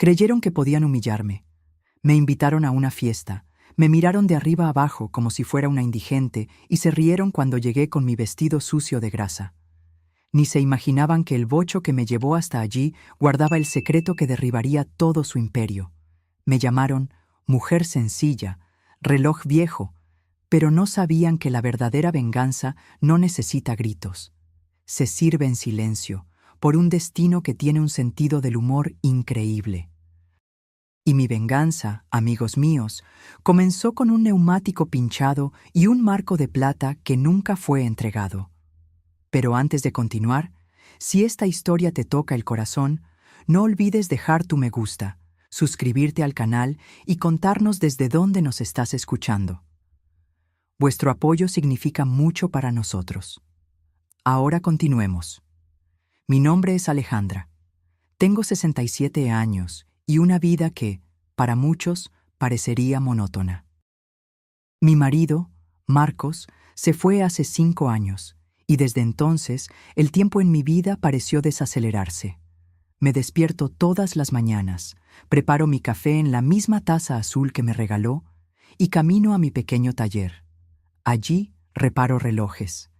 Creyeron que podían humillarme. Me invitaron a una fiesta, me miraron de arriba abajo como si fuera una indigente y se rieron cuando llegué con mi vestido sucio de grasa. Ni se imaginaban que el bocho que me llevó hasta allí guardaba el secreto que derribaría todo su imperio. Me llamaron mujer sencilla, reloj viejo, pero no sabían que la verdadera venganza no necesita gritos. Se sirve en silencio, por un destino que tiene un sentido del humor increíble. Y mi venganza, amigos míos, comenzó con un neumático pinchado y un marco de plata que nunca fue entregado. Pero antes de continuar, si esta historia te toca el corazón, no olvides dejar tu me gusta, suscribirte al canal y contarnos desde dónde nos estás escuchando. Vuestro apoyo significa mucho para nosotros. Ahora continuemos. Mi nombre es Alejandra. Tengo 67 años y una vida que, para muchos, parecería monótona. Mi marido, Marcos, se fue hace 5 años y desde entonces el tiempo en mi vida pareció desacelerarse. Me despierto todas las mañanas, preparo mi café en la misma taza azul que me regaló y camino a mi pequeño taller. Allí reparo relojes.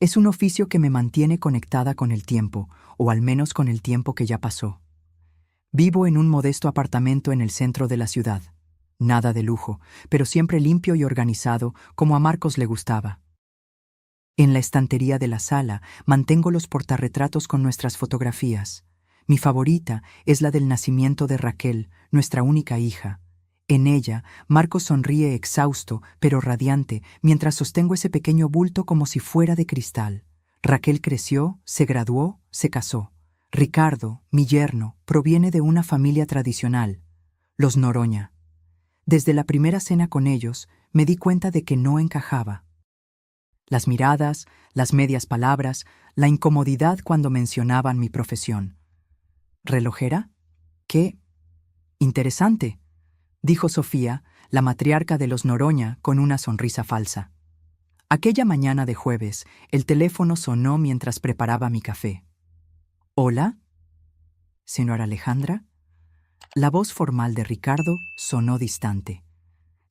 Es un oficio que me mantiene conectada con el tiempo, o al menos con el tiempo que ya pasó. Vivo en un modesto apartamento en el centro de la ciudad. Nada de lujo, pero siempre limpio y organizado, como a Marcos le gustaba. En la estantería de la sala mantengo los portarretratos con nuestras fotografías. Mi favorita es la del nacimiento de Raquel, nuestra única hija. En ella, Marcos sonríe exhausto, pero radiante, mientras sostengo ese pequeño bulto como si fuera de cristal. Raquel creció, se graduó, se casó. Ricardo, mi yerno, proviene de una familia tradicional, los Noroña. Desde la primera cena con ellos, me di cuenta de que no encajaba. Las miradas, las medias palabras, la incomodidad cuando mencionaban mi profesión. ¿Relojera? ¡Qué interesante!, dijo Sofía, la matriarca de los Noroña, con una sonrisa falsa. Aquella mañana de jueves, el teléfono sonó mientras preparaba mi café. ¿Hola? ¿Señora Alejandra? La voz formal de Ricardo sonó distante.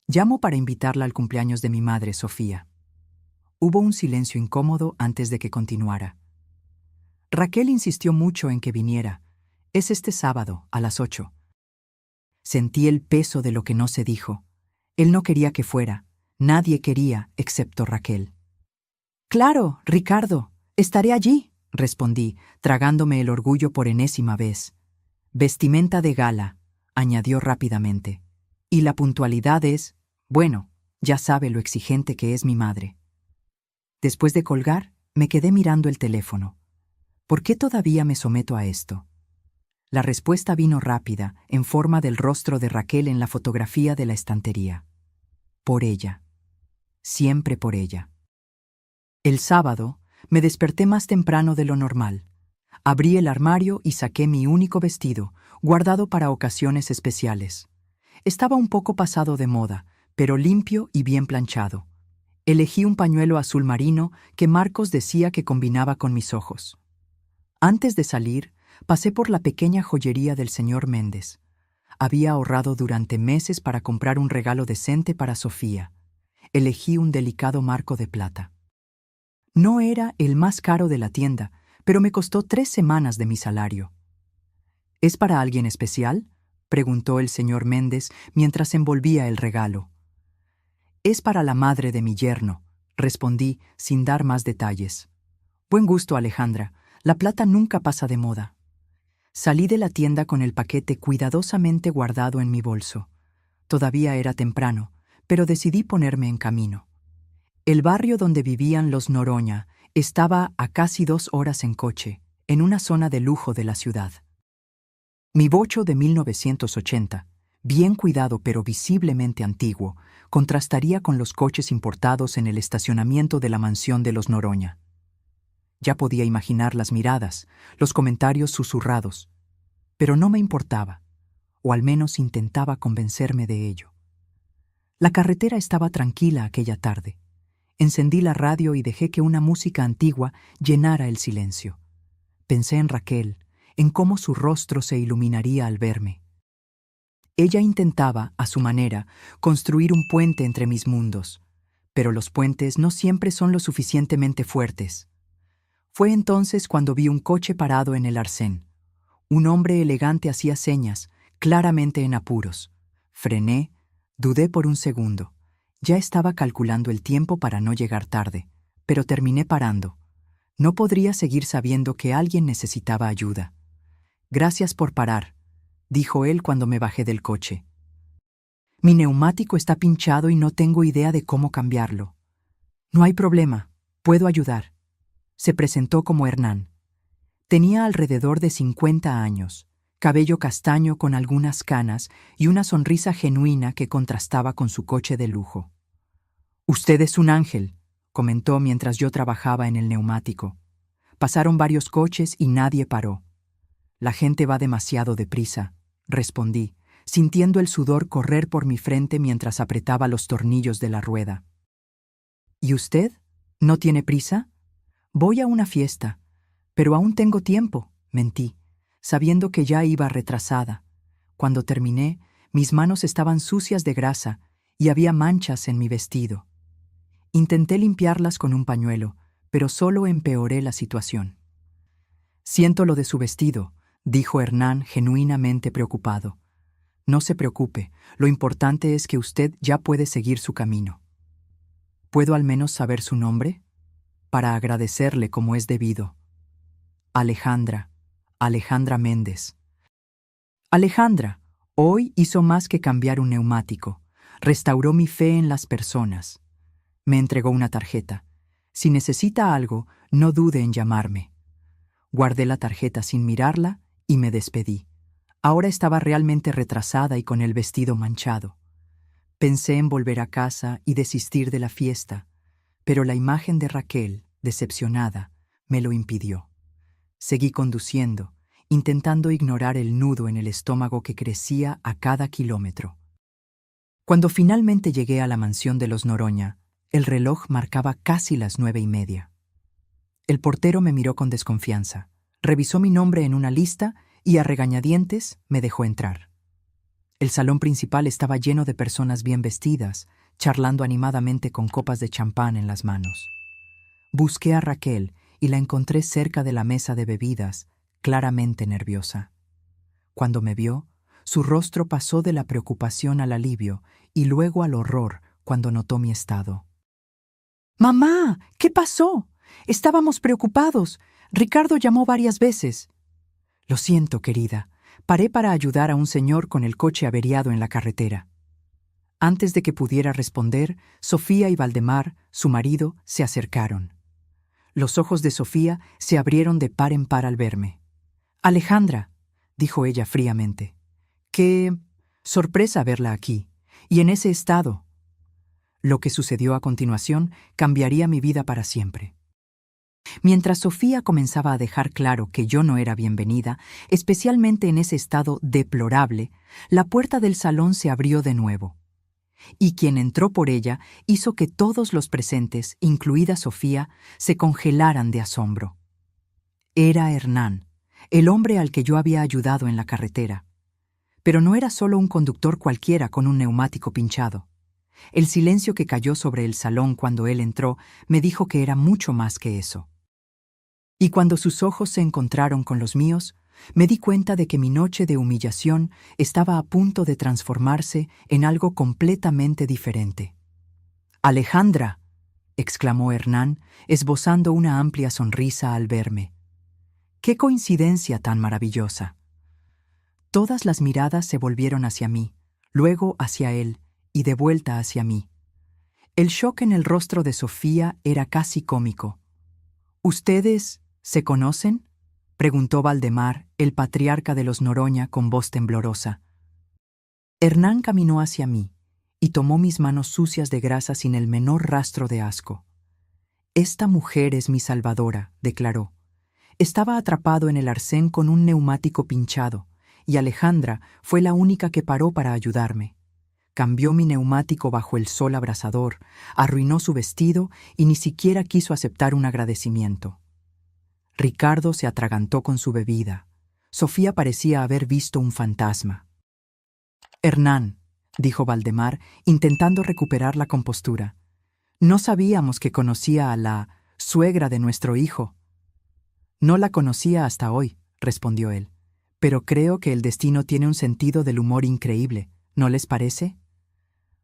Llamo para invitarla al cumpleaños de mi madre, Sofía. Hubo un silencio incómodo antes de que continuara. Raquel insistió mucho en que viniera. Es este sábado, a las 8. Sentí el peso de lo que no se dijo. Él no quería que fuera. Nadie quería, excepto Raquel. «Claro, Ricardo, estaré allí», respondí, tragándome el orgullo por enésima vez. «Vestimenta de gala», añadió rápidamente. «Y la puntualidad es, bueno, ya sabe lo exigente que es mi madre». Después de colgar, me quedé mirando el teléfono. ¿Por qué todavía me someto a esto? La respuesta vino rápida, en forma del rostro de Raquel en la fotografía de la estantería. Por ella. Siempre por ella. El sábado, me desperté más temprano de lo normal. Abrí el armario y saqué mi único vestido, guardado para ocasiones especiales. Estaba un poco pasado de moda, pero limpio y bien planchado. Elegí un pañuelo azul marino que Marcos decía que combinaba con mis ojos. Antes de salir, pasé por la pequeña joyería del señor Méndez. Había ahorrado durante meses para comprar un regalo decente para Sofía. Elegí un delicado marco de plata. No era el más caro de la tienda, pero me costó 3 semanas de mi salario. ¿Es para alguien especial?, preguntó el señor Méndez mientras envolvía el regalo. «Es para la madre de mi yerno», respondí sin dar más detalles. «Buen gusto, Alejandra. La plata nunca pasa de moda». Salí de la tienda con el paquete cuidadosamente guardado en mi bolso. Todavía era temprano, pero decidí ponerme en camino. El barrio donde vivían los Noroña estaba a casi 2 horas en coche, en una zona de lujo de la ciudad. Mi bocho de 1980, bien cuidado pero visiblemente antiguo, contrastaría con los coches importados en el estacionamiento de la mansión de los Noroña. Ya podía imaginar las miradas, los comentarios susurrados, pero no me importaba, o al menos intentaba convencerme de ello. La carretera estaba tranquila aquella tarde. Encendí la radio y dejé que una música antigua llenara el silencio. Pensé en Raquel, en cómo su rostro se iluminaría al verme. Ella intentaba, a su manera, construir un puente entre mis mundos, pero los puentes no siempre son lo suficientemente fuertes. Fue entonces cuando vi un coche parado en el arcén. Un hombre elegante hacía señas, claramente en apuros. Frené, dudé por un segundo. Ya estaba calculando el tiempo para no llegar tarde, pero terminé parando. No podría seguir sabiendo que alguien necesitaba ayuda. «Gracias por parar», dijo él cuando me bajé del coche. «Mi neumático está pinchado y no tengo idea de cómo cambiarlo». «No hay problema, puedo ayudar». Se presentó como Hernán. Tenía alrededor de 50 años, cabello castaño con algunas canas y una sonrisa genuina que contrastaba con su coche de lujo. «Usted es un ángel», comentó mientras yo trabajaba en el neumático. Pasaron varios coches y nadie paró. «La gente va demasiado deprisa», respondí, sintiendo el sudor correr por mi frente mientras apretaba los tornillos de la rueda. «¿Y usted? ¿No tiene prisa?» «Voy a una fiesta, pero aún tengo tiempo», mentí, sabiendo que ya iba retrasada. Cuando terminé, mis manos estaban sucias de grasa y había manchas en mi vestido. Intenté limpiarlas con un pañuelo, pero solo empeoré la situación. «Siento lo de su vestido», dijo Hernán genuinamente preocupado. «No se preocupe, lo importante es que usted ya puede seguir su camino». «¿Puedo al menos saber su nombre?» para agradecerle como es debido. «Alejandra Méndez». Alejandra, hoy hizo más que cambiar un neumático. Restauró mi fe en las personas. Me entregó una tarjeta. «Si necesita algo, no dude en llamarme». Guardé la tarjeta sin mirarla y me despedí. Ahora estaba realmente retrasada y con el vestido manchado. Pensé en volver a casa y desistir de la fiesta, pero la imagen de Raquel, decepcionada, me lo impidió. Seguí conduciendo, intentando ignorar el nudo en el estómago que crecía a cada kilómetro. Cuando finalmente llegué a la mansión de los Noroña, el reloj marcaba casi las 9:30. El portero me miró con desconfianza, revisó mi nombre en una lista y a regañadientes me dejó entrar. El salón principal estaba lleno de personas bien vestidas, charlando animadamente con copas de champán en las manos. Busqué a Raquel y la encontré cerca de la mesa de bebidas, claramente nerviosa. Cuando me vio, su rostro pasó de la preocupación al alivio y luego al horror cuando notó mi estado. «Mamá, ¿qué pasó? Estábamos preocupados. Ricardo llamó varias veces». «Lo siento, querida. Paré para ayudar a un señor con el coche averiado en la carretera». Antes de que pudiera responder, Sofía y Valdemar, su marido, se acercaron. Los ojos de Sofía se abrieron de par en par al verme. «Alejandra», dijo ella fríamente. «Qué sorpresa verla aquí, y en ese estado». Lo que sucedió a continuación cambiaría mi vida para siempre. Mientras Sofía comenzaba a dejar claro que yo no era bienvenida, especialmente en ese estado deplorable, la puerta del salón se abrió de nuevo. Y quien entró por ella hizo que todos los presentes, incluida Sofía, se congelaran de asombro. Era Hernán, el hombre al que yo había ayudado en la carretera. Pero no era solo un conductor cualquiera con un neumático pinchado. El silencio que cayó sobre el salón cuando él entró me dijo que era mucho más que eso. Y cuando sus ojos se encontraron con los míos, me di cuenta de que mi noche de humillación estaba a punto de transformarse en algo completamente diferente. «Alejandra», exclamó Hernán, esbozando una amplia sonrisa al verme. «¡Qué coincidencia tan maravillosa!». Todas las miradas se volvieron hacia mí, luego hacia él y de vuelta hacia mí. El shock en el rostro de Sofía era casi cómico. «¿Ustedes se conocen?», preguntó Valdemar, el patriarca de los Noroña, con voz temblorosa. Hernán caminó hacia mí y tomó mis manos sucias de grasa sin el menor rastro de asco. «Esta mujer es mi salvadora», declaró. Estaba atrapado en el arcén con un neumático pinchado, y Alejandra fue la única que paró para ayudarme. Cambió mi neumático bajo el sol abrasador, arruinó su vestido y ni siquiera quiso aceptar un agradecimiento. Ricardo se atragantó con su bebida. Sofía parecía haber visto un fantasma. Hernán, dijo Valdemar, intentando recuperar la compostura. No sabíamos que conocía a la suegra de nuestro hijo. No la conocía hasta hoy, respondió él. Pero creo que el destino tiene un sentido del humor increíble, ¿no les parece?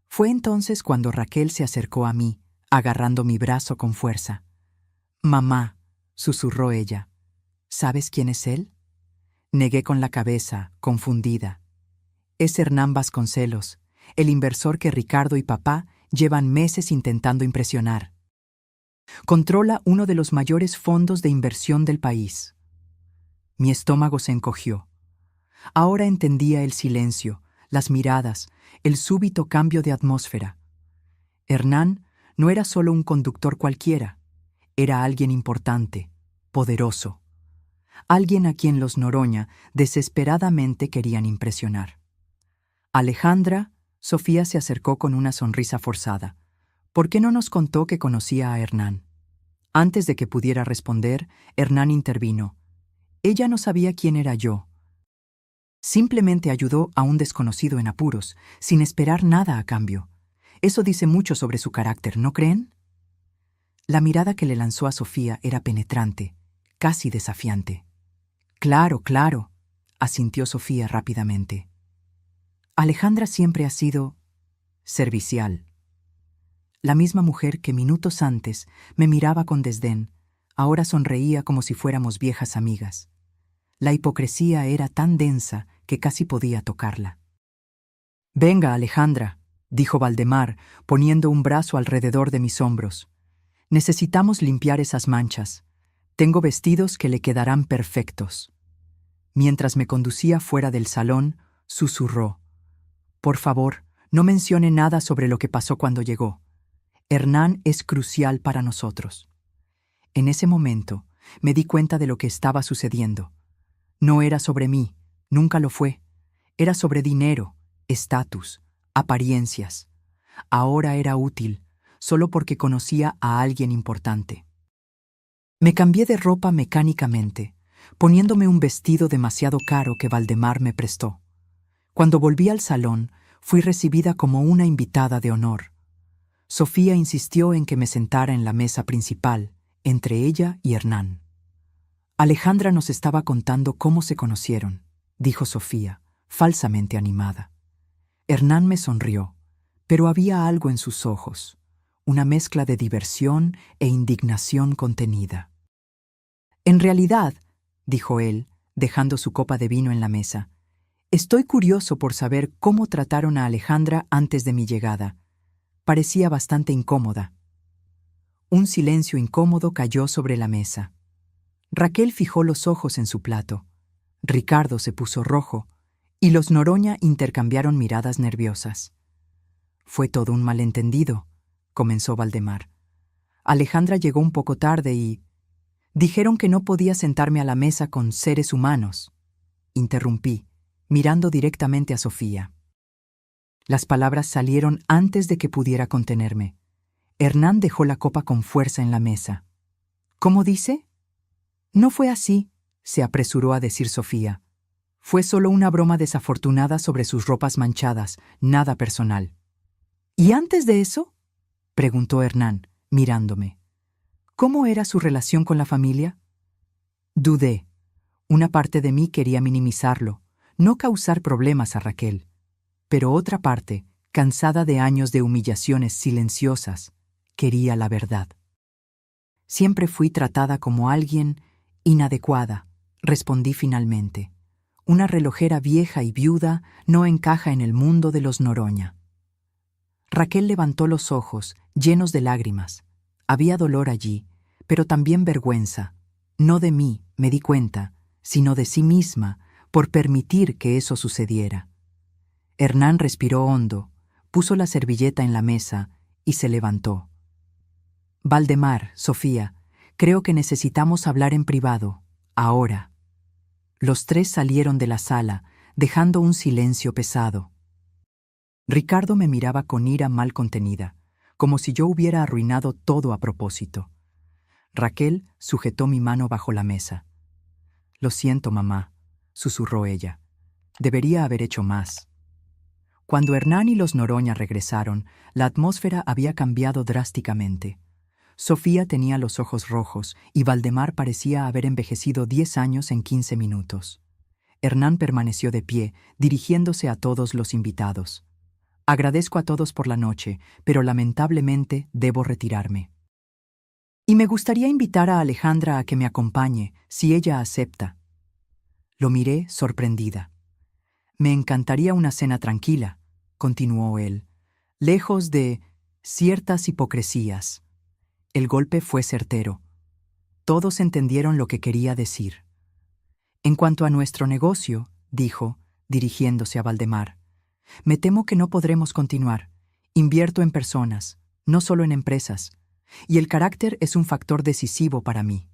Fue entonces cuando Raquel se acercó a mí, agarrando mi brazo con fuerza. Mamá, susurró ella, ¿sabes quién es él? Negué con la cabeza, confundida. Es Hernán Vasconcelos, el inversor que Ricardo y papá llevan meses intentando impresionar. Controla uno de los mayores fondos de inversión del país. Mi estómago se encogió. Ahora entendía el silencio, las miradas, el súbito cambio de atmósfera. Hernán no era solo un conductor cualquiera, era alguien importante, poderoso, alguien a quien los Noroña desesperadamente querían impresionar. Alejandra, Sofía se acercó con una sonrisa forzada. ¿Por qué no nos contó que conocía a Hernán? Antes de que pudiera responder, Hernán intervino. Ella no sabía quién era yo. Simplemente ayudó a un desconocido en apuros, sin esperar nada a cambio. Eso dice mucho sobre su carácter, ¿no creen? La mirada que le lanzó a Sofía era penetrante, casi desafiante. Claro, claro, asintió Sofía rápidamente. Alejandra siempre ha sido servicial. La misma mujer que minutos antes me miraba con desdén, ahora sonreía como si fuéramos viejas amigas. La hipocresía era tan densa que casi podía tocarla. Venga, Alejandra, dijo Valdemar, poniendo un brazo alrededor de mis hombros. Necesitamos limpiar esas manchas. Tengo vestidos que le quedarán perfectos. Mientras me conducía fuera del salón, susurró. Por favor, no mencione nada sobre lo que pasó cuando llegó. Hernán es crucial para nosotros. En ese momento, me di cuenta de lo que estaba sucediendo. No era sobre mí, nunca lo fue. Era sobre dinero, estatus, apariencias. Ahora era útil, solo porque conocía a alguien importante. Me cambié de ropa mecánicamente, poniéndome un vestido demasiado caro que Valdemar me prestó. Cuando volví al salón, fui recibida como una invitada de honor. Sofía insistió en que me sentara en la mesa principal, entre ella y Hernán. Alejandra nos estaba contando cómo se conocieron, dijo Sofía, falsamente animada. Hernán me sonrió, pero había algo en sus ojos, una mezcla de diversión e indignación contenida. En realidad, dijo él, dejando su copa de vino en la mesa, estoy curioso por saber cómo trataron a Alejandra antes de mi llegada. Parecía bastante incómoda. Un silencio incómodo cayó sobre la mesa. Raquel fijó los ojos en su plato. Ricardo se puso rojo, y los Noroña intercambiaron miradas nerviosas. Fue todo un malentendido, comenzó Valdemar. Alejandra llegó un poco tarde y... Dijeron que no podía sentarme a la mesa con seres humanos. Interrumpí, mirando directamente a Sofía. Las palabras salieron antes de que pudiera contenerme. Hernán dejó la copa con fuerza en la mesa. ¿Cómo dice? No fue así, se apresuró a decir Sofía. Fue solo una broma desafortunada sobre sus ropas manchadas, nada personal. ¿Y antes de eso? Preguntó Hernán, mirándome. ¿Cómo era su relación con la familia? Dudé. Una parte de mí quería minimizarlo, no causar problemas a Raquel. Pero otra parte, cansada de años de humillaciones silenciosas, quería la verdad. Siempre fui tratada como alguien inadecuada, respondí finalmente. Una relojera vieja y viuda no encaja en el mundo de los Noroña. Raquel levantó los ojos, llenos de lágrimas. Había dolor allí, pero también vergüenza. No de mí, me di cuenta, sino de sí misma, por permitir que eso sucediera. Hernán respiró hondo, puso la servilleta en la mesa y se levantó. Valdemar, Sofía, creo que necesitamos hablar en privado, ahora. Los tres salieron de la sala, dejando un silencio pesado. Ricardo me miraba con ira mal contenida, como si yo hubiera arruinado todo a propósito. Raquel sujetó mi mano bajo la mesa. Lo siento, mamá, susurró ella. Debería haber hecho más. Cuando Hernán y los Noroña regresaron, la atmósfera había cambiado drásticamente. Sofía tenía los ojos rojos y Valdemar parecía haber envejecido 10 años en 15 minutos. Hernán permaneció de pie, dirigiéndose a todos los invitados. Agradezco a todos por la noche, pero lamentablemente debo retirarme. Y me gustaría invitar a Alejandra a que me acompañe, si ella acepta. Lo miré sorprendida. Me encantaría una cena tranquila, continuó él, lejos de ciertas hipocresías. El golpe fue certero. Todos entendieron lo que quería decir. En cuanto a nuestro negocio, dijo, dirigiéndose a Valdemar, me temo que no podremos continuar. Invierto en personas, no solo en empresas, y el carácter es un factor decisivo para mí.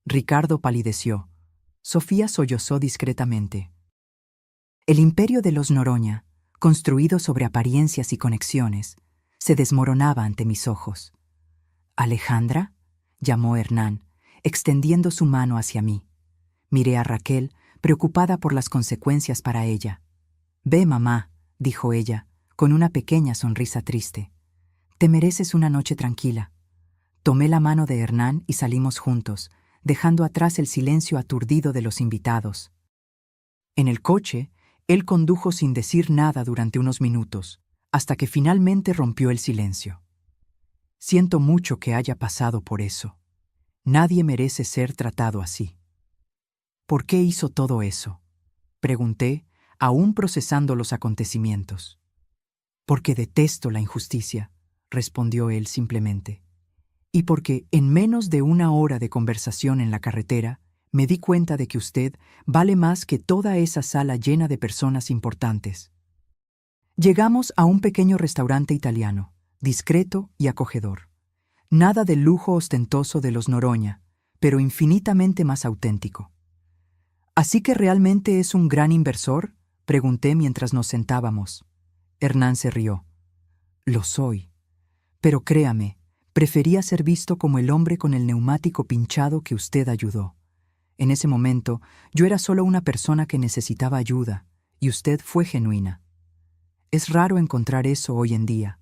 Ricardo palideció. Sofía sollozó discretamente. El imperio de los Noroña, construido sobre apariencias y conexiones, se desmoronaba ante mis ojos. «¿Alejandra?», llamó Hernán, extendiendo su mano hacia mí. Miré a Raquel, preocupada por las consecuencias para ella. «Ve, mamá», dijo ella, con una pequeña sonrisa triste. «Te mereces una noche tranquila». Tomé la mano de Hernán y salimos juntos, dejando atrás el silencio aturdido de los invitados. En el coche, él condujo sin decir nada durante unos minutos, hasta que finalmente rompió el silencio. Siento mucho que haya pasado por eso. Nadie merece ser tratado así. ¿Por qué hizo todo eso?, pregunté, aún procesando los acontecimientos. Porque detesto la injusticia, respondió él simplemente. Y porque en menos de una hora de conversación en la carretera, me di cuenta de que usted vale más que toda esa sala llena de personas importantes. Llegamos a un pequeño restaurante italiano, discreto y acogedor. Nada del lujo ostentoso de los Noroña, pero infinitamente más auténtico. ¿Así que realmente es un gran inversor?, pregunté mientras nos sentábamos. Hernán se rió. Lo soy. Pero créame, prefería ser visto como el hombre con el neumático pinchado que usted ayudó. En ese momento, yo era solo una persona que necesitaba ayuda, y usted fue genuina. Es raro encontrar eso hoy en día.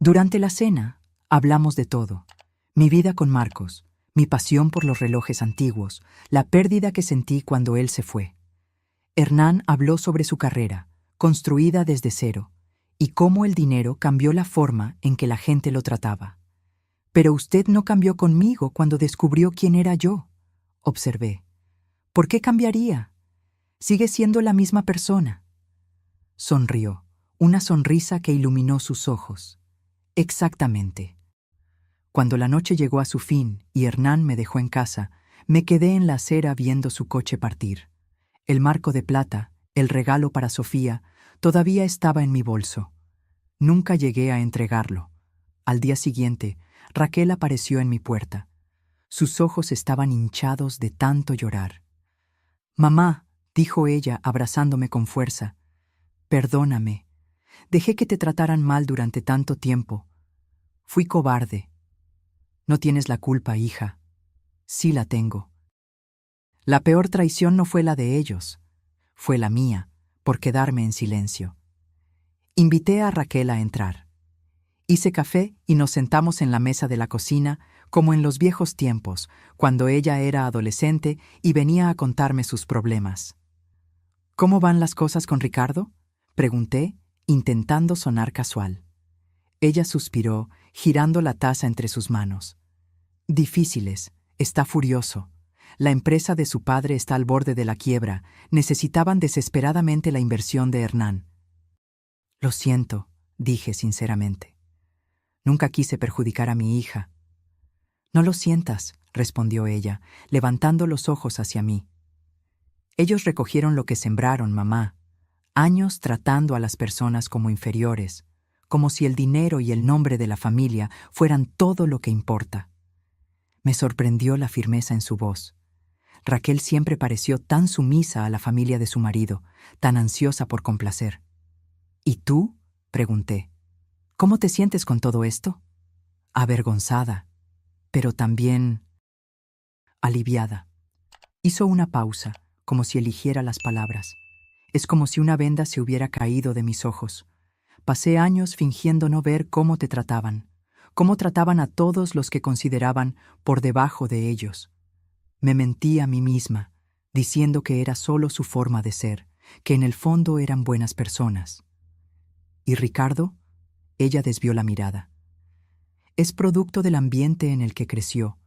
Durante la cena, hablamos de todo. Mi vida con Marcos, mi pasión por los relojes antiguos, la pérdida que sentí cuando él se fue. Hernán habló sobre su carrera, construida desde cero, y cómo el dinero cambió la forma en que la gente lo trataba. Pero usted no cambió conmigo cuando descubrió quién era yo, observé. ¿Por qué cambiaría? Sigue siendo la misma persona. Sonrió, una sonrisa que iluminó sus ojos. Exactamente. Cuando la noche llegó a su fin y Hernán me dejó en casa, me quedé en la acera viendo su coche partir. El marco de plata, el regalo para Sofía, todavía estaba en mi bolso. Nunca llegué a entregarlo. Al día siguiente, Raquel apareció en mi puerta. Sus ojos estaban hinchados de tanto llorar. «Mamá», dijo ella, abrazándome con fuerza, «perdóname. Dejé que te trataran mal durante tanto tiempo. Fui cobarde». «No tienes la culpa, hija». «Sí la tengo». La peor traición no fue la de ellos, fue la mía, por quedarme en silencio. Invité a Raquel a entrar. Hice café y nos sentamos en la mesa de la cocina, como en los viejos tiempos, cuando ella era adolescente y venía a contarme sus problemas. «¿Cómo van las cosas con Ricardo?», pregunté, intentando sonar casual. Ella suspiró, girando la taza entre sus manos. «Difíciles, está furioso. La empresa de su padre está al borde de la quiebra. Necesitaban desesperadamente la inversión de Hernán». «Lo siento», dije sinceramente. «Nunca quise perjudicar a mi hija». «No lo sientas», respondió ella, levantando los ojos hacia mí. «Ellos recogieron lo que sembraron, mamá. Años tratando a las personas como inferiores, como si el dinero y el nombre de la familia fueran todo lo que importa». Me sorprendió la firmeza en su voz. Raquel siempre pareció tan sumisa a la familia de su marido, tan ansiosa por complacer. «¿Y tú?», pregunté. «¿Cómo te sientes con todo esto?». «Avergonzada, pero también aliviada». Hizo una pausa, como si eligiera las palabras. Es como si una venda se hubiera caído de mis ojos. Pasé años fingiendo no ver cómo te trataban, cómo trataban a todos los que consideraban por debajo de ellos. Me mentí a mí misma, diciendo que era solo su forma de ser, que en el fondo eran buenas personas. ¿Y Ricardo? Ella desvió la mirada. Es producto del ambiente en el que creció.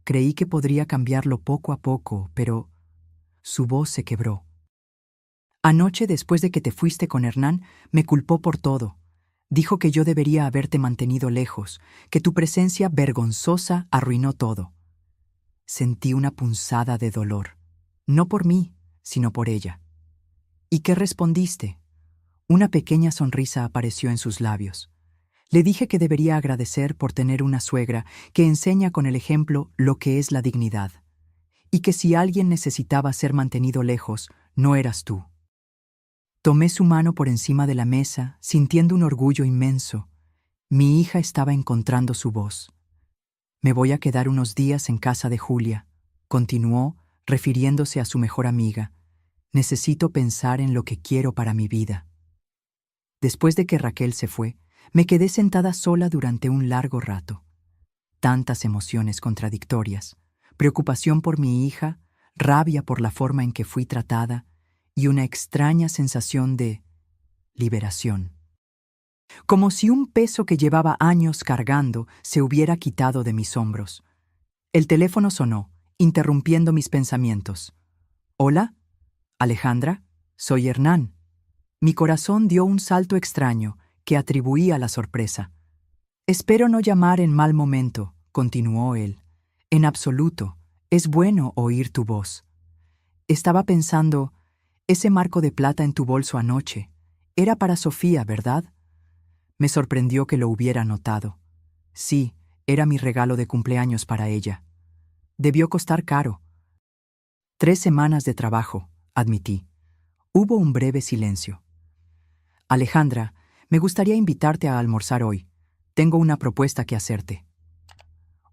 Creí que podría cambiarlo poco a poco, pero su voz se quebró. Anoche, después de que te fuiste con Hernán, me culpó por todo. Dijo que yo debería haberte mantenido lejos, que tu presencia vergonzosa arruinó todo. Sentí una punzada de dolor, no por mí, sino por ella. ¿Y qué respondiste? Una pequeña sonrisa apareció en sus labios. Le dije que debería agradecer por tener una suegra que enseña con el ejemplo lo que es la dignidad, y que si alguien necesitaba ser mantenido lejos, no eras tú. Tomé su mano por encima de la mesa, sintiendo un orgullo inmenso. Mi hija estaba encontrando su voz. Me voy a quedar unos días en casa de Julia, continuó, refiriéndose a su mejor amiga. Necesito pensar en lo que quiero para mi vida. Después de que Raquel se fue, me quedé sentada sola durante un largo rato. Tantas emociones contradictorias, preocupación por mi hija, rabia por la forma en que fui tratada y una extraña sensación de liberación. Como si un peso que llevaba años cargando se hubiera quitado de mis hombros. El teléfono sonó, interrumpiendo mis pensamientos. «¿Hola? Alejandra, soy Hernán». Mi corazón dio un salto extraño que atribuí a la sorpresa. «Espero no llamar en mal momento», continuó él. «En absoluto, es bueno oír tu voz. Estaba pensando, ese marco de plata en tu bolso anoche, era para Sofía, ¿verdad?» Me sorprendió que lo hubiera notado. Sí, era mi regalo de cumpleaños para ella. Debió costar caro. 3 semanas de trabajo, admití. Hubo un breve silencio. «Alejandra, me gustaría invitarte a almorzar hoy. Tengo una propuesta que hacerte».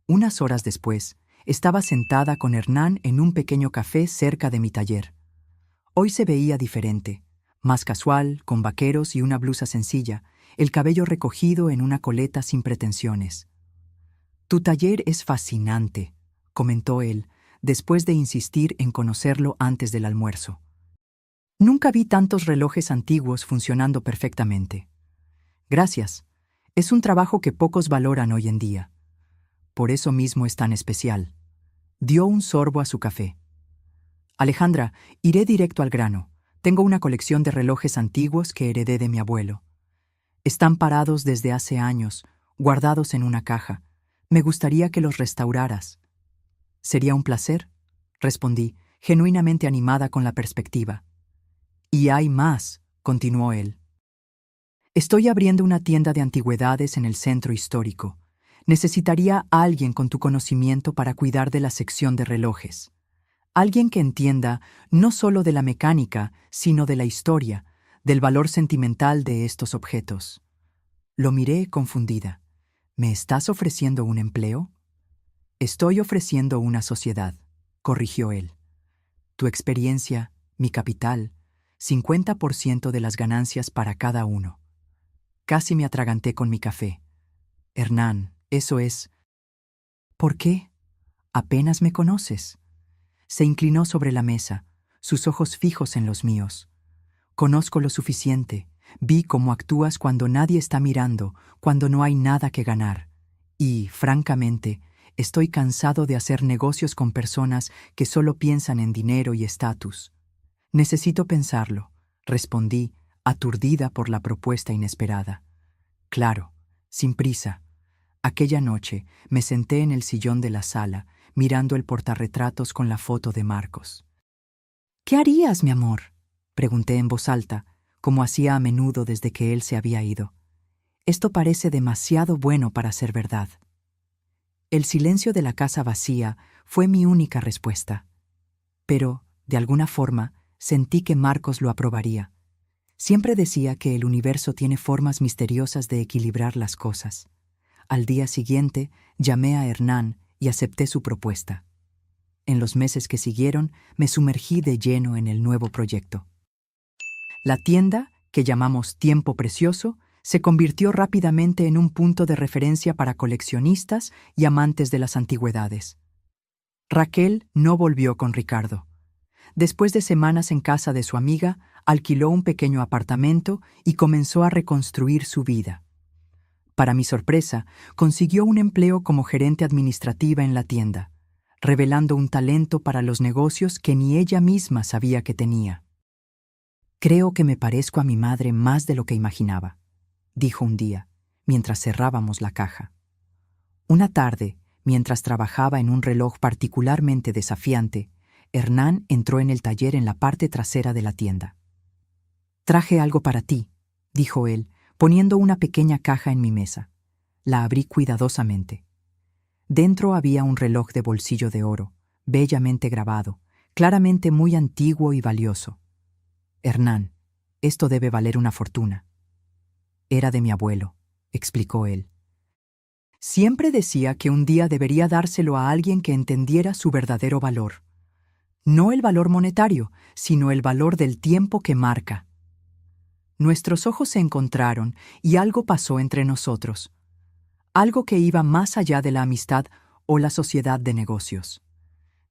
Unas horas después, estaba sentada con Hernán en un pequeño café cerca de mi taller. Hoy se veía diferente, más casual, con vaqueros y una blusa sencilla, el cabello recogido en una coleta sin pretensiones. «Tu taller es fascinante», comentó él, después de insistir en conocerlo antes del almuerzo. «Nunca vi tantos relojes antiguos funcionando perfectamente». «Gracias. Es un trabajo que pocos valoran hoy en día. Por eso mismo es tan especial». Dio un sorbo a su café. «Alejandra, iré directo al grano. Tengo una colección de relojes antiguos que heredé de mi abuelo. Están parados desde hace años, guardados en una caja. Me gustaría que los restauraras». «Sería un placer», respondí, genuinamente animada con la perspectiva. «Y hay más», continuó él. «Estoy abriendo una tienda de antigüedades en el centro histórico. Necesitaría a alguien con tu conocimiento para cuidar de la sección de relojes. Alguien que entienda no solo de la mecánica, sino de la historia, del valor sentimental de estos objetos». Lo miré confundida. «¿Me estás ofreciendo un empleo?» «Estoy ofreciendo una sociedad», corrigió él. «Tu experiencia, mi capital, 50% de las ganancias para cada uno». Casi me atraganté con mi café. «Hernán, eso es...» «¿Por qué? Apenas me conoces». Se inclinó sobre la mesa, sus ojos fijos en los míos. «Conozco lo suficiente. Vi cómo actúas cuando nadie está mirando, cuando no hay nada que ganar. Y, francamente, estoy cansado de hacer negocios con personas que solo piensan en dinero y estatus». «Necesito pensarlo», respondí, aturdida por la propuesta inesperada. «Claro, sin prisa». Aquella noche me senté en el sillón de la sala, mirando el portarretratos con la foto de Marcos. «¿Qué harías, mi amor?», pregunté en voz alta, como hacía a menudo desde que él se había ido. «Esto parece demasiado bueno para ser verdad». El silencio de la casa vacía fue mi única respuesta. Pero, de alguna forma, sentí que Marcos lo aprobaría. Siempre decía que el universo tiene formas misteriosas de equilibrar las cosas. Al día siguiente, llamé a Hernán y acepté su propuesta. En los meses que siguieron, me sumergí de lleno en el nuevo proyecto. La tienda, que llamamos Tiempo Precioso, se convirtió rápidamente en un punto de referencia para coleccionistas y amantes de las antigüedades. Raquel no volvió con Ricardo. Después de semanas en casa de su amiga, alquiló un pequeño apartamento y comenzó a reconstruir su vida. Para mi sorpresa, consiguió un empleo como gerente administrativa en la tienda, revelando un talento para los negocios que ni ella misma sabía que tenía. «Creo que me parezco a mi madre más de lo que imaginaba», dijo un día, mientras cerrábamos la caja. Una tarde, mientras trabajaba en un reloj particularmente desafiante, Hernán entró en el taller en la parte trasera de la tienda. «Traje algo para ti», dijo él, poniendo una pequeña caja en mi mesa. La abrí cuidadosamente. Dentro había un reloj de bolsillo de oro, bellamente grabado, claramente muy antiguo y valioso. «Hernán, esto debe valer una fortuna». «Era de mi abuelo», explicó él. «Siempre decía que un día debería dárselo a alguien que entendiera su verdadero valor. No el valor monetario, sino el valor del tiempo que marca». Nuestros ojos se encontraron y algo pasó entre nosotros. Algo que iba más allá de la amistad o la sociedad de negocios.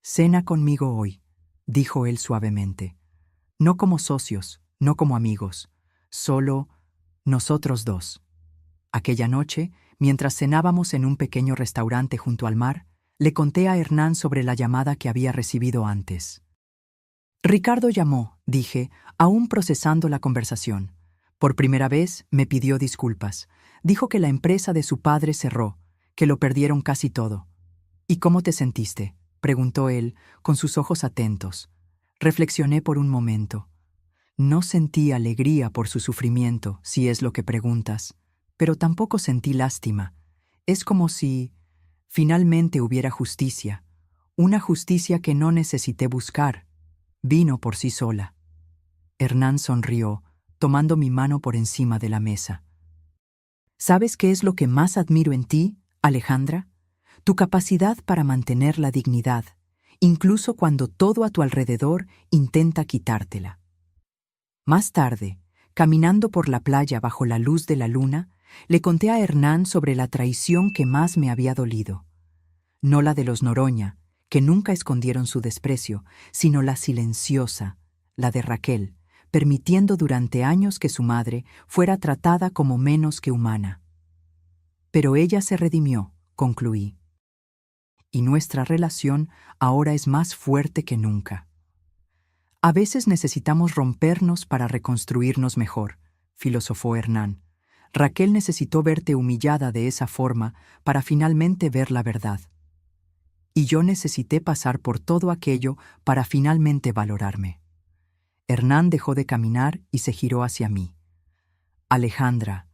«Cena conmigo hoy», dijo él suavemente. «No como socios, no como amigos, solo nosotros dos». Aquella noche, mientras cenábamos en un pequeño restaurante junto al mar, le conté a Hernán sobre la llamada que había recibido antes. «Ricardo llamó», dije, aún procesando la conversación. «Por primera vez me pidió disculpas. Dijo que la empresa de su padre cerró, que lo perdieron casi todo». «¿Y cómo te sentiste?», preguntó él, con sus ojos atentos. Reflexioné por un momento. No sentí alegría por su sufrimiento, si es lo que preguntas, pero tampoco sentí lástima. Es como si finalmente hubiera justicia, una justicia que no necesité buscar. Vino por sí sola. Hernán sonrió, tomando mi mano por encima de la mesa. «¿Sabes qué es lo que más admiro en ti, Alejandra? Tu capacidad para mantener la dignidad, incluso cuando todo a tu alrededor intenta quitártela». Más tarde, caminando por la playa bajo la luz de la luna, le conté a Hernán sobre la traición que más me había dolido. No la de los Noroña, que nunca escondieron su desprecio, sino la silenciosa, la de Raquel, permitiendo durante años que su madre fuera tratada como menos que humana. «Pero ella se redimió», concluí. «Y nuestra relación ahora es más fuerte que nunca». «A veces necesitamos rompernos para reconstruirnos mejor», filosofó Hernán. «Raquel necesitó verte humillada de esa forma para finalmente ver la verdad. Y yo necesité pasar por todo aquello para finalmente valorarme». Hernán dejó de caminar y se giró hacia mí. «Alejandra,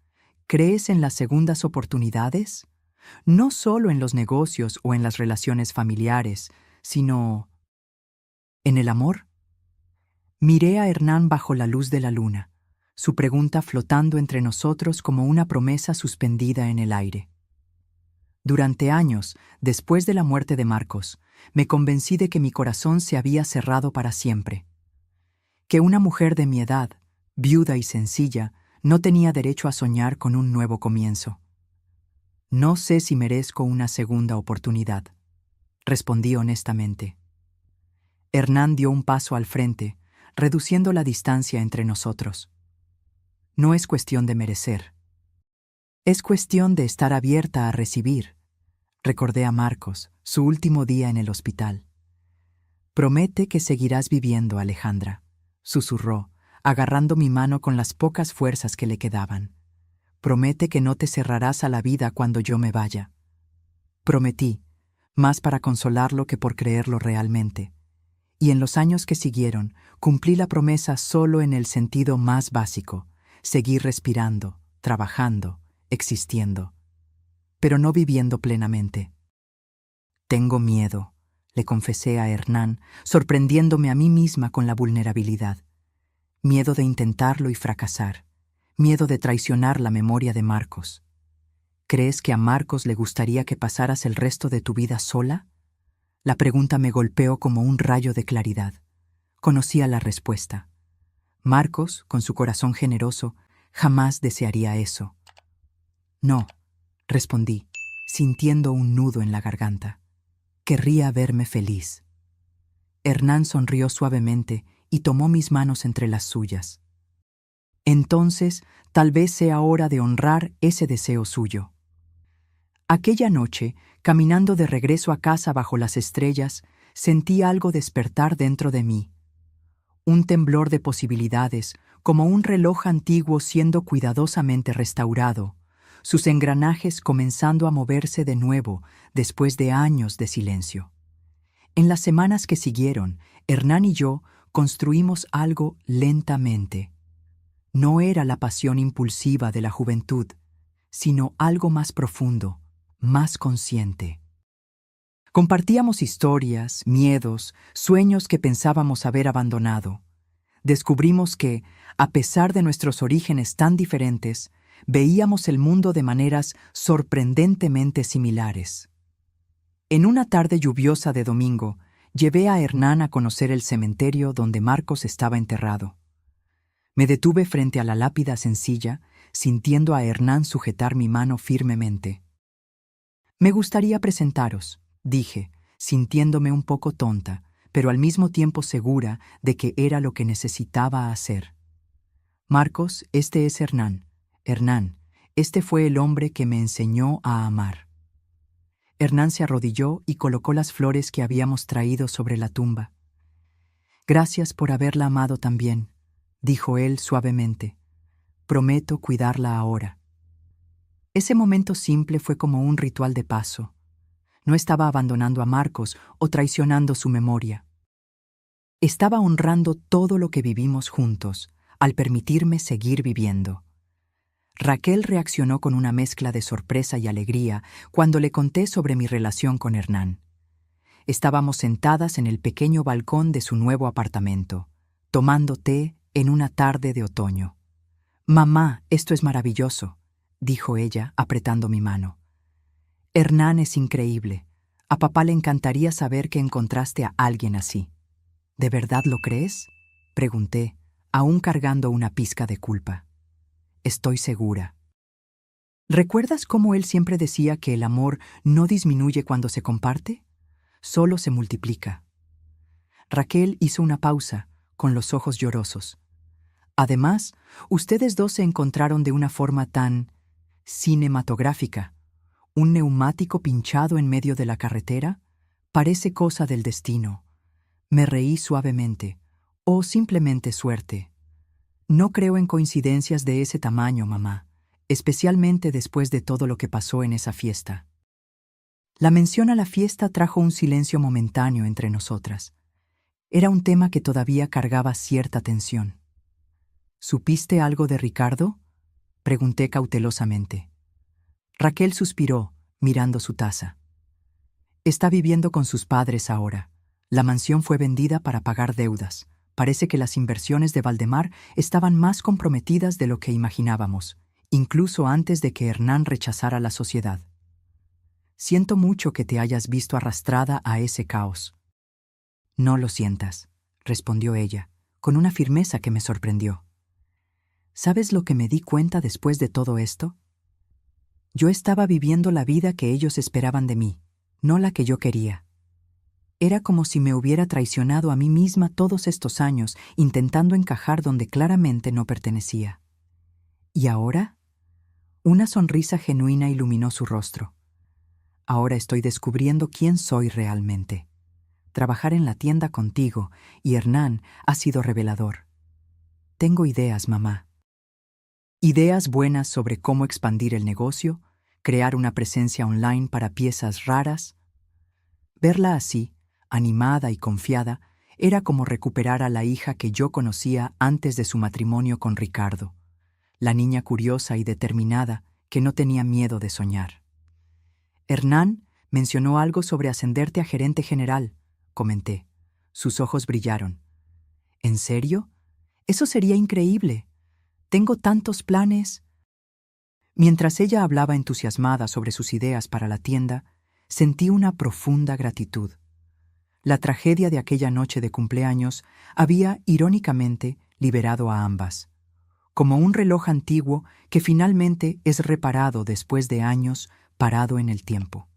¿crees en las segundas oportunidades? No solo en los negocios o en las relaciones familiares, sino en el amor». Miré a Hernán bajo la luz de la luna, su pregunta flotando entre nosotros como una promesa suspendida en el aire. Durante años, después de la muerte de Marcos, me convencí de que mi corazón se había cerrado para siempre. Que una mujer de mi edad, viuda y sencilla, no tenía derecho a soñar con un nuevo comienzo. «No sé si merezco una segunda oportunidad», respondí honestamente. Hernán dio un paso al frente, reduciendo la distancia entre nosotros. «No es cuestión de merecer. Es cuestión de estar abierta a recibir», recordé a Marcos, su último día en el hospital. «Promete que seguirás viviendo, Alejandra», susurró, agarrando mi mano con las pocas fuerzas que le quedaban. «Promete que no te cerrarás a la vida cuando yo me vaya». Prometí, más para consolarlo que por creerlo realmente. Y en los años que siguieron, cumplí la promesa solo en el sentido más básico: seguir respirando, trabajando, existiendo, pero no viviendo plenamente. «Tengo miedo», le confesé a Hernán, sorprendiéndome a mí misma con la vulnerabilidad. «Miedo de intentarlo y fracasar, miedo de traicionar la memoria de Marcos». «¿Crees que a Marcos le gustaría que pasaras el resto de tu vida sola?». La pregunta me golpeó como un rayo de claridad. Conocía la respuesta. Marcos, con su corazón generoso, jamás desearía eso. No, respondí, sintiendo un nudo en la garganta. Querría verme feliz. Hernán sonrió suavemente y tomó mis manos entre las suyas. Entonces, tal vez sea hora de honrar ese deseo suyo. Aquella noche, caminando de regreso a casa bajo las estrellas, sentí algo despertar dentro de mí. Un temblor de posibilidades, como un reloj antiguo siendo cuidadosamente restaurado, sus engranajes comenzando a moverse de nuevo después de años de silencio. En las semanas que siguieron, Hernán y yo construimos algo lentamente. No era la pasión impulsiva de la juventud, sino algo más profundo, más consciente. Compartíamos historias, miedos, sueños que pensábamos haber abandonado. Descubrimos que, a pesar de nuestros orígenes tan diferentes, veíamos el mundo de maneras sorprendentemente similares. En una tarde lluviosa de domingo, llevé a Hernán a conocer el cementerio donde Marcos estaba enterrado. Me detuve frente a la lápida sencilla, sintiendo a Hernán sujetar mi mano firmemente. «Me gustaría presentaros», dije, sintiéndome un poco tonta, pero al mismo tiempo segura de que era lo que necesitaba hacer. «Marcos, este es Hernán. Hernán, este fue el hombre que me enseñó a amar». Hernán se arrodilló y colocó las flores que habíamos traído sobre la tumba. «Gracias por haberla amado también», dijo él suavemente. «Prometo cuidarla ahora». Ese momento simple fue como un ritual de paso. No estaba abandonando a Marcos o traicionando su memoria. Estaba honrando todo lo que vivimos juntos, al permitirme seguir viviendo. Raquel reaccionó con una mezcla de sorpresa y alegría cuando le conté sobre mi relación con Hernán. Estábamos sentadas en el pequeño balcón de su nuevo apartamento, tomando té en una tarde de otoño. «Mamá, esto es maravilloso», dijo ella, apretando mi mano. «Hernán es increíble. A papá le encantaría saber que encontraste a alguien así». «¿De verdad lo crees?», pregunté, aún cargando una pizca de culpa. «Estoy segura». ¿Recuerdas cómo él siempre decía que el amor no disminuye cuando se comparte? Solo se multiplica. Raquel hizo una pausa, con los ojos llorosos. «Además, ustedes dos se encontraron de una forma tan cinematográfica. Un neumático pinchado en medio de la carretera parece cosa del destino». Me reí suavemente. «O simplemente suerte. No creo en coincidencias de ese tamaño, mamá, especialmente después de todo lo que pasó en esa fiesta». La mención a la fiesta trajo un silencio momentáneo entre nosotras. Era un tema que todavía cargaba cierta tensión. «¿Supiste algo de Ricardo?», pregunté cautelosamente. Raquel suspiró, mirando su taza. «Está viviendo con sus padres ahora. La mansión fue vendida para pagar deudas. Parece que las inversiones de Valdemar estaban más comprometidas de lo que imaginábamos, incluso antes de que Hernán rechazara la sociedad. Siento mucho que te hayas visto arrastrada a ese caos». «No lo sientas», respondió ella, con una firmeza que me sorprendió. ¿Sabes lo que me di cuenta después de todo esto? Yo estaba viviendo la vida que ellos esperaban de mí, no la que yo quería. Era como si me hubiera traicionado a mí misma todos estos años, intentando encajar donde claramente no pertenecía. ¿Y ahora? Una sonrisa genuina iluminó su rostro. Ahora estoy descubriendo quién soy realmente. Trabajar en la tienda contigo y Hernán ha sido revelador. Tengo ideas, mamá. Ideas buenas sobre cómo expandir el negocio, crear una presencia online para piezas raras. Verla así, animada y confiada, era como recuperar a la hija que yo conocía antes de su matrimonio con Ricardo, la niña curiosa y determinada que no tenía miedo de soñar. «Hernán mencionó algo sobre ascenderte a gerente general», comenté. Sus ojos brillaron. «¿En serio? Eso sería increíble. Tengo tantos planes». Mientras ella hablaba entusiasmada sobre sus ideas para la tienda, sentí una profunda gratitud. La tragedia de aquella noche de cumpleaños había, irónicamente, liberado a ambas, como un reloj antiguo que finalmente es reparado después de años parado en el tiempo.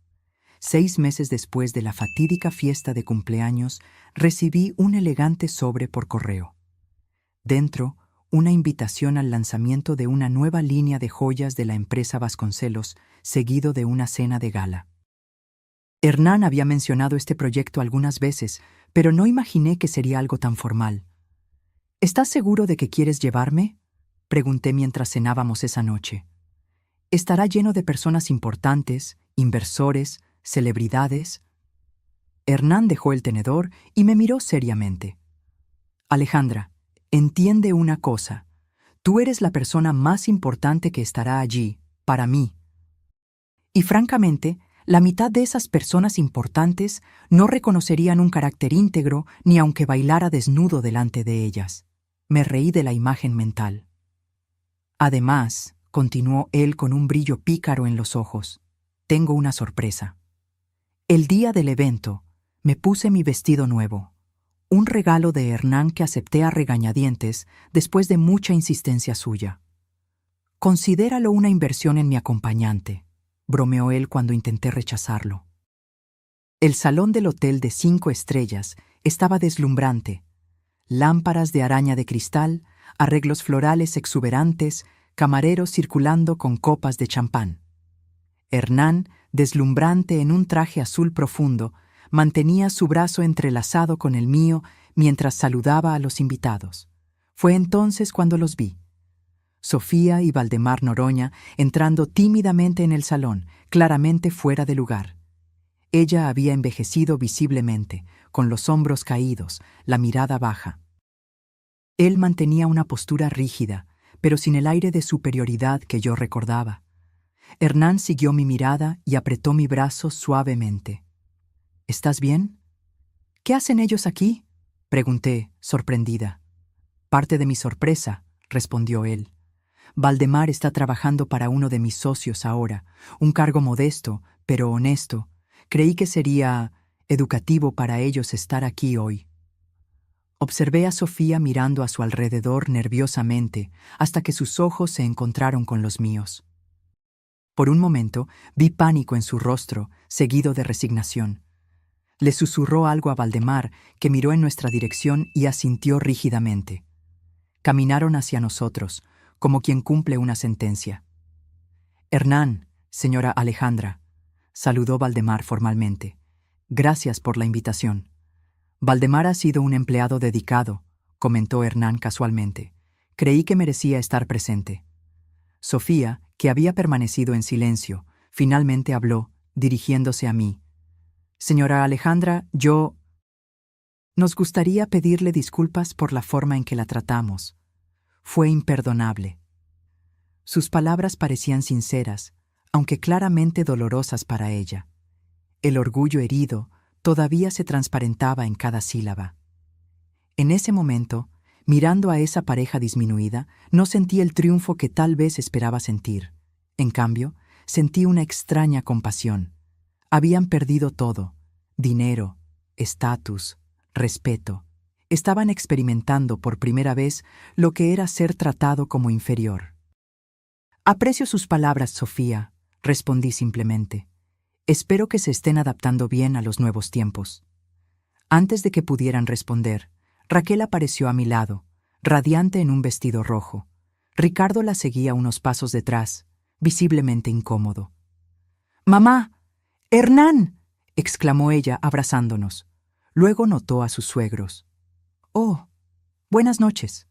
6 meses después de la fatídica fiesta de cumpleaños, recibí un elegante sobre por correo. Dentro, una invitación al lanzamiento de una nueva línea de joyas de la empresa Vasconcelos, seguido de una cena de gala. Hernán había mencionado este proyecto algunas veces, pero no imaginé que sería algo tan formal. ¿Estás seguro de que quieres llevarme?, pregunté mientras cenábamos esa noche. Estará lleno de personas importantes, inversores, celebridades. Hernán dejó el tenedor y me miró seriamente. Alejandra, entiende una cosa. Tú eres la persona más importante que estará allí, para mí. Y francamente, la mitad de esas personas importantes no reconocerían un carácter íntegro ni aunque bailara desnudo delante de ellas. Me reí de la imagen mental. Además, continuó él con un brillo pícaro en los ojos, tengo una sorpresa. El día del evento, me puse mi vestido nuevo, un regalo de Hernán que acepté a regañadientes después de mucha insistencia suya. Considéralo una inversión en mi acompañante, bromeó él cuando intenté rechazarlo. El salón del hotel de 5 estrellas estaba deslumbrante. Lámparas de araña de cristal, arreglos florales exuberantes, camareros circulando con copas de champán. Hernán, deslumbrante en un traje azul profundo, mantenía su brazo entrelazado con el mío mientras saludaba a los invitados. Fue entonces cuando los vi. Sofía y Valdemar Noroña entrando tímidamente en el salón, claramente fuera de lugar. Ella había envejecido visiblemente, con los hombros caídos, la mirada baja. Él mantenía una postura rígida, pero sin el aire de superioridad que yo recordaba. Hernán siguió mi mirada y apretó mi brazo suavemente. ¿Estás bien? ¿Qué hacen ellos aquí?, pregunté, sorprendida. Parte de mi sorpresa, respondió él. Valdemar está trabajando para uno de mis socios ahora, un cargo modesto, pero honesto. Creí que sería educativo para ellos estar aquí hoy. Observé a Sofía mirando a su alrededor nerviosamente hasta que sus ojos se encontraron con los míos. Por un momento vi pánico en su rostro, seguido de resignación. Le susurró algo a Valdemar, que miró en nuestra dirección y asintió rígidamente. Caminaron hacia nosotros, como quien cumple una sentencia. Hernán, señora Alejandra, saludó Valdemar formalmente. Gracias por la invitación. Valdemar ha sido un empleado dedicado, comentó Hernán casualmente. Creí que merecía estar presente. Sofía, que había permanecido en silencio, finalmente habló, dirigiéndose a mí. Señora Alejandra, nos gustaría pedirle disculpas por la forma en que la tratamos. Fue imperdonable. Sus palabras parecían sinceras, aunque claramente dolorosas para ella. El orgullo herido todavía se transparentaba en cada sílaba. En ese momento, mirando a esa pareja disminuida, no sentí el triunfo que tal vez esperaba sentir. En cambio, sentí una extraña compasión. Habían perdido todo: dinero, estatus, respeto. Estaban experimentando por primera vez lo que era ser tratado como inferior. Aprecio sus palabras, Sofía, respondí simplemente. Espero que se estén adaptando bien a los nuevos tiempos. Antes de que pudieran responder, Raquel apareció a mi lado, radiante en un vestido rojo. Ricardo la seguía unos pasos detrás, visiblemente incómodo. «¡Mamá! ¡Hernán!», exclamó ella abrazándonos. Luego notó a sus suegros. «Oh, buenas noches».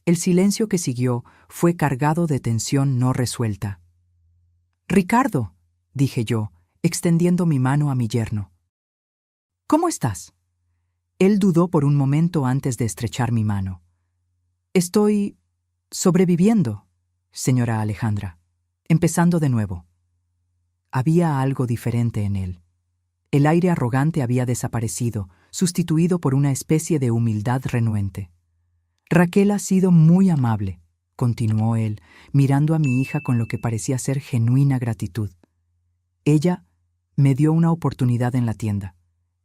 El silencio que siguió fue cargado de tensión no resuelta. «Ricardo», dije yo, extendiendo mi mano a mi yerno. «¿Cómo estás?». Él dudó por un momento antes de estrechar mi mano. «Estoy sobreviviendo, señora Alejandra. Empezando de nuevo». Había algo diferente en él. El aire arrogante había desaparecido, sustituido por una especie de humildad renuente. «Raquel ha sido muy amable», continuó él, mirando a mi hija con lo que parecía ser genuina gratitud. «Ella me dio una oportunidad en la tienda.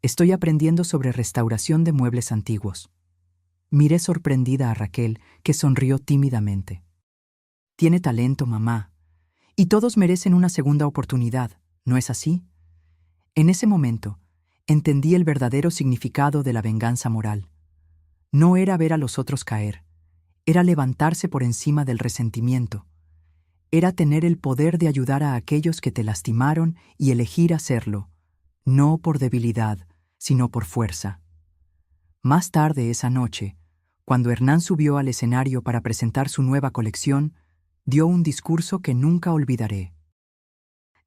Estoy aprendiendo sobre restauración de muebles antiguos». Miré sorprendida a Raquel, que sonrió tímidamente. Tiene talento, mamá. Y todos merecen una segunda oportunidad, ¿no es así? En ese momento, entendí el verdadero significado de la venganza moral. No era ver a los otros caer, era levantarse por encima del resentimiento. Era tener el poder de ayudar a aquellos que te lastimaron y elegir hacerlo, no por debilidad, sino por fuerza. Más tarde esa noche, cuando Hernán subió al escenario para presentar su nueva colección, dio un discurso que nunca olvidaré.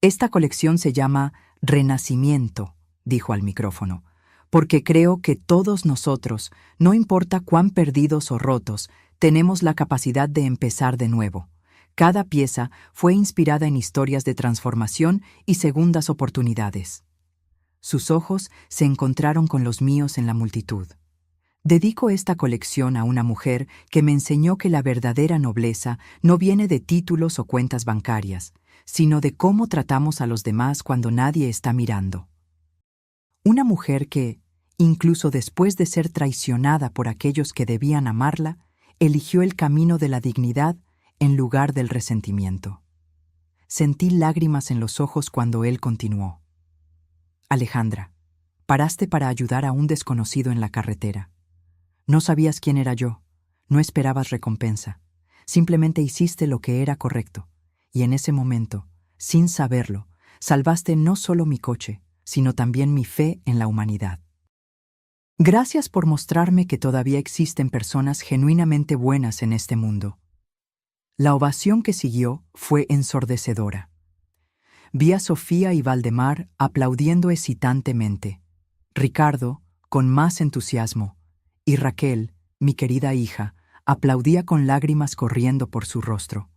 Esta colección se llama Renacimiento, dijo al micrófono, porque creo que todos nosotros, no importa cuán perdidos o rotos, tenemos la capacidad de empezar de nuevo. Cada pieza fue inspirada en historias de transformación y segundas oportunidades. Sus ojos se encontraron con los míos en la multitud. Dedico esta colección a una mujer que me enseñó que la verdadera nobleza no viene de títulos o cuentas bancarias, sino de cómo tratamos a los demás cuando nadie está mirando. Una mujer que, incluso después de ser traicionada por aquellos que debían amarla, eligió el camino de la dignidad en lugar del resentimiento. Sentí lágrimas en los ojos cuando él continuó. Alejandra, paraste para ayudar a un desconocido en la carretera. No sabías quién era yo, no esperabas recompensa, simplemente hiciste lo que era correcto, y en ese momento, sin saberlo, salvaste no solo mi coche, sino también mi fe en la humanidad. Gracias por mostrarme que todavía existen personas genuinamente buenas en este mundo. La ovación que siguió fue ensordecedora. Vi a Sofía y Valdemar aplaudiendo excitantemente, Ricardo con más entusiasmo, y Raquel, mi querida hija, aplaudía con lágrimas corriendo por su rostro.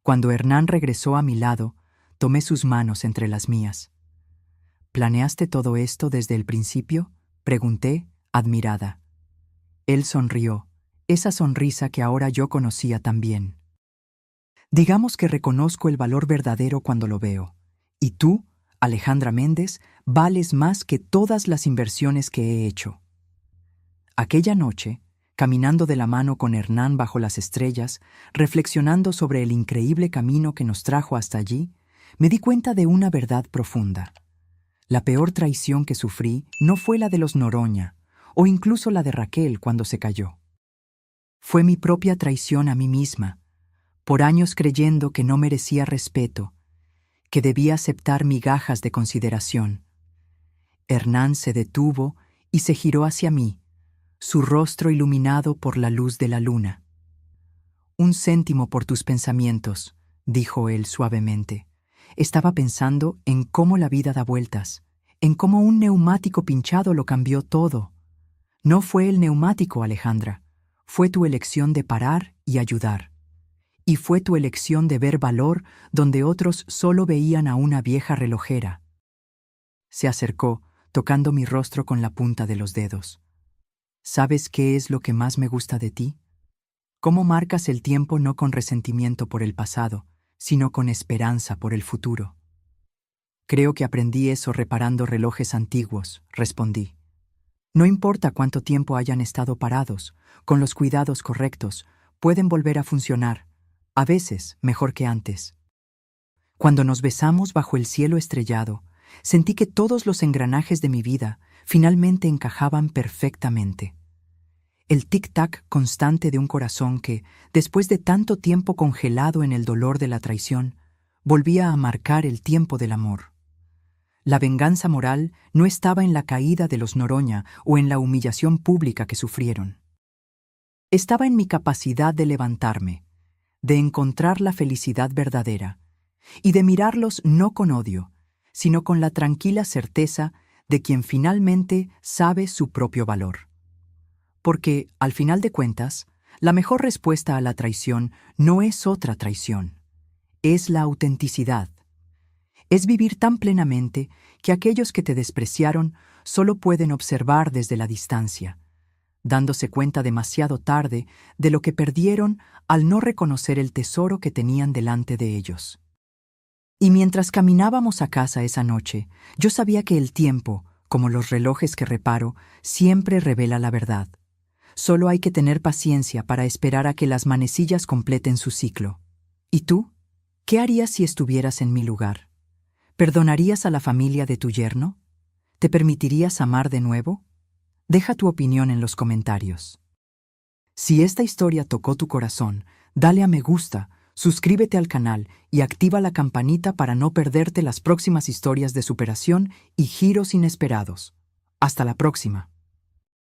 Cuando Hernán regresó a mi lado, tomé sus manos entre las mías. ¿Planeaste todo esto desde el principio?, pregunté, admirada. Él sonrió, esa sonrisa que ahora yo conocía tan bien. Digamos que reconozco el valor verdadero cuando lo veo. Y tú, Alejandra Méndez, vales más que todas las inversiones que he hecho. Aquella noche, caminando de la mano con Hernán bajo las estrellas, reflexionando sobre el increíble camino que nos trajo hasta allí, me di cuenta de una verdad profunda. La peor traición que sufrí no fue la de los Noroña, o incluso la de Raquel cuando se cayó. Fue mi propia traición a mí misma, por años creyendo que no merecía respeto, que debía aceptar migajas de consideración. Hernán se detuvo y se giró hacia mí, su rostro iluminado por la luz de la luna. «Un céntimo por tus pensamientos», dijo él suavemente. Estaba pensando en cómo la vida da vueltas, en cómo un neumático pinchado lo cambió todo. No fue el neumático, Alejandra, fue tu elección de parar y ayudar. Y fue tu elección de ver valor donde otros solo veían a una vieja relojera. Se acercó, tocando mi rostro con la punta de los dedos. ¿Sabes qué es lo que más me gusta de ti? Cómo marcas el tiempo no con resentimiento por el pasado, sino con esperanza por el futuro. Creo que aprendí eso reparando relojes antiguos, respondí. No importa cuánto tiempo hayan estado parados, con los cuidados correctos, pueden volver a funcionar, a veces mejor que antes. Cuando nos besamos bajo el cielo estrellado, sentí que todos los engranajes de mi vida finalmente encajaban perfectamente. El tic-tac constante de un corazón que, después de tanto tiempo congelado en el dolor de la traición, volvía a marcar el tiempo del amor. La venganza moral no estaba en la caída de los Noroña o en la humillación pública que sufrieron. Estaba en mi capacidad de levantarme, de encontrar la felicidad verdadera y de mirarlos no con odio, sino con la tranquila certeza de quien finalmente sabe su propio valor. Porque, al final de cuentas, la mejor respuesta a la traición no es otra traición, es la autenticidad. Es vivir tan plenamente que aquellos que te despreciaron solo pueden observar desde la distancia, dándose cuenta demasiado tarde de lo que perdieron al no reconocer el tesoro que tenían delante de ellos. Y mientras caminábamos a casa esa noche, yo sabía que el tiempo, como los relojes que reparo, siempre revela la verdad. Solo hay que tener paciencia para esperar a que las manecillas completen su ciclo. ¿Y tú? ¿Qué harías si estuvieras en mi lugar? ¿Perdonarías a la familia de tu yerno? ¿Te permitirías amar de nuevo? Deja tu opinión en los comentarios. Si esta historia tocó tu corazón, dale a me gusta, suscríbete al canal y activa la campanita para no perderte las próximas historias de superación y giros inesperados. Hasta la próxima.